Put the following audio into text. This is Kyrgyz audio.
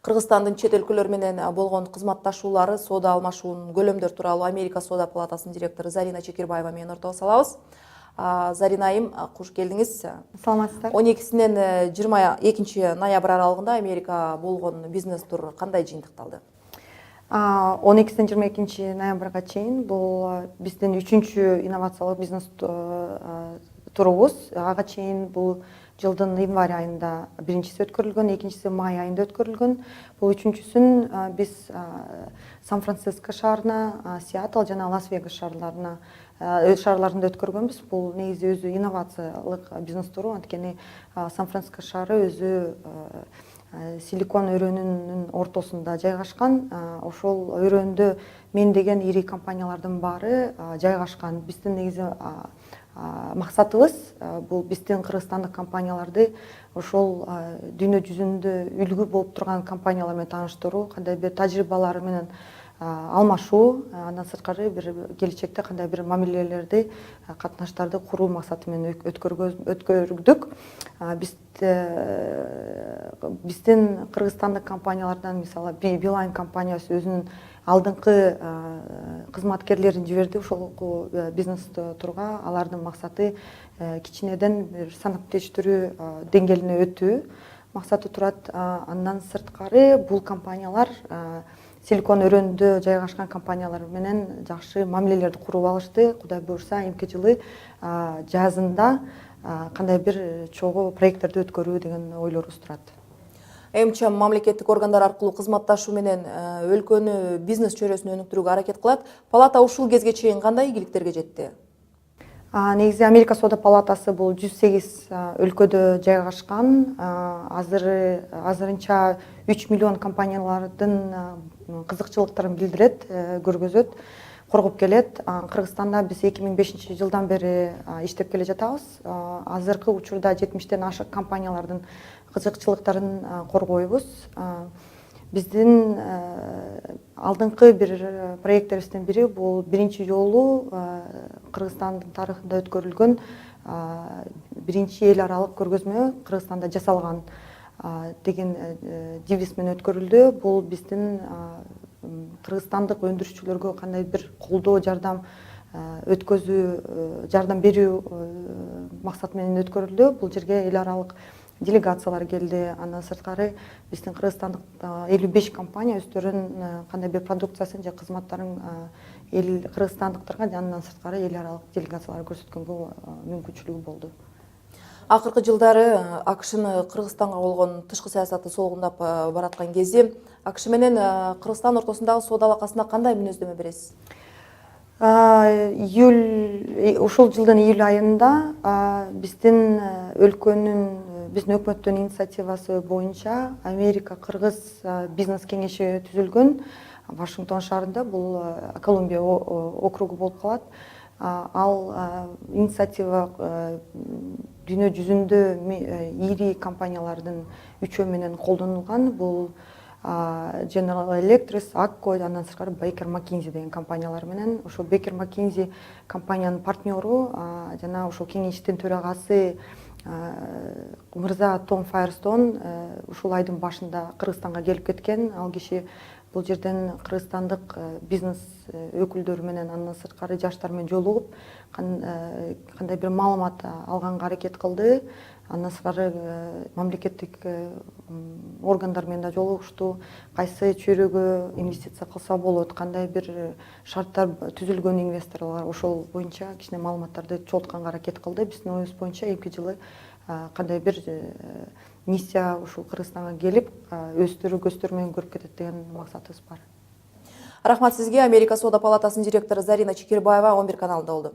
Кыргызстандын чет өлкөлөр менен болгон кызматташуулары, соода алмашуунун көлөмдөр тууралуу Америка Соода палатасынын директору Зарина Чекирбаева менен ортого салабыз. Зарина айым, куш келдиңиз. Саламатсыздар. 12-синен 22 ноябрь аралыгында Америка болгон бизнес тур кандай жыйынтыкталды? 12-ден 22 ноябрга чейин бул биздин 3-чү инновациялык бизнес турубуз. Ага чейин бул жылдын январь айында биринчиси өткөрүлгөн, экинчиси май айында өткөрүлгөн. Бул үчүнчүсүн биз Сан-Франциско шаарына, Сиэтл жана Лас-Вегас шаарларында өткөргөнбүз. Бул негизи өзү инновациялык бизнес туру, анткени Сан-Франциско шаары өзү Силикон өрөөнүнүн ортосунда жайгашкан. Ошол өрөөндө меңдеген ири компаниялардын баары жайгашкан. Биздин негизи максатыбыз бул биздин кыргызстандык компанияларды ошол дүйнө жүзүндө үлгү болуп турган компаниялар менен тааныштыруу, кандай бир тажрыйбалары менен алмашуу, андан сырткары бир келечекте кандай бир мамилелерди, катнаштарды куруу максаты менен өткөрдүк. Биздин кыргызстандык компаниялардан мисалы Билайн компаниясы өзүнүн алдыңкы кызматкерлерин жиберди ошол бизнес турга. Алардын максаты кичинеден бир санаптештирүү деңгээлине өтүү максаты турат. Андан сырткары бул компаниялар Силикон өрөөнүндө жайгашкан компаниялар менен жакшы мамилелерди куруп алышты. Кудай буюрса, эмки жылы жазында кандай бир чогуу проекттерди өткөрүү деген ойлорубуз турат. МЧМ мамлекеттик органдар аркылуу кызматташуу менен өлкөнү бизнес чөйрөсүнө өнүктүрүүгө аракет кылат. Палата ушул кезге чейин кандай ийгиликтерге жетти? Негизи Америка Соода палатасы бул 108 өлкөдө жайгашкан. Азырынча 3 миллион компаниялардын кызыкчылыктарын билдирет, көргөзөт, коргоп келет. Кыргызстанда биз 2005 жылдан бери иштеп келе жатабыз. Азыркы учурда 70тен ашык компаниялардын кызыкчылыктарын коргойбуз. Биздин алдыңкы бир проекттерибиздин бири бул биринчи жолу Кыргызстандын тарыхында өткөрүлгөн биринчи эл аралык көргөзмө Кыргызстанда жасалган деген девиз менен өткөрүлдү. Бул биздин кыргызстандык өндүрүшчүлөргө кандай бир колдоо, жардам берүү максаты менен өткөрүлдү. Бул жерге эл аралык делегациялар келди. Андан сырткары биздин кыргызстандык 55 компания өздөрүнүн кандай бир продукциясын же кызматтарын кыргызстандыктарга, андан сырткары эл аралык делегацияларга көрсөткөнгө мүмкүнчүлүгү болду. Акыркы жылдары АКШны Кыргызстанга болгон тышкы саясаты солгундап бараткан кезде АКШ менен Кыргызстан ортосундагы соода алакасына кандай мүнөздөмө бересиз? Ушул жылдын июль айында биздин өкмөттүн инициативасы боюнча Америка-Кыргыз бизнес кеңеши түзүлгөн Вашингтон шаарында. Бул Колумбия округу болуп калат. Ал инициатива дүйнө жүзүндө ири компаниялардын үчөө менен колдонулган. Бул General Electric, AGCO, андан сырткары Baker McKinsey деген компаниялар менен. Ошол Baker McKinsey компаниянын партнеру жана ошол кеңештин төрагасы мырза Том Файерстон ушул айдын башында Кыргызстанга келип кеткен. Ал киши бул жерден кыргызстандык бизнес өкүлдөрү менен, андан сырткары жаштар менен жолугуп, кандай бир маалымат алганга аракет кылды. Андан сырткары мамлекеттик органдар менен да жолугушту. Кайсы чөйрөгө инвестиция кылса болот, кандай бир шарттар түзүлгөн инвесторлар, ошол боюнча кичине маалыматтарды чогултканга аракет кылды. Биздин оюбуз боюнча эмки жылы кандай бир миссия ушул Кыргызстанга келип, өздөрү көздөрү менен көрүп кетет деген максатыбыз бар. Рахмат сизге. Америка Соода палатасынын директору Зарина Чекирбаева 11 каналында болду.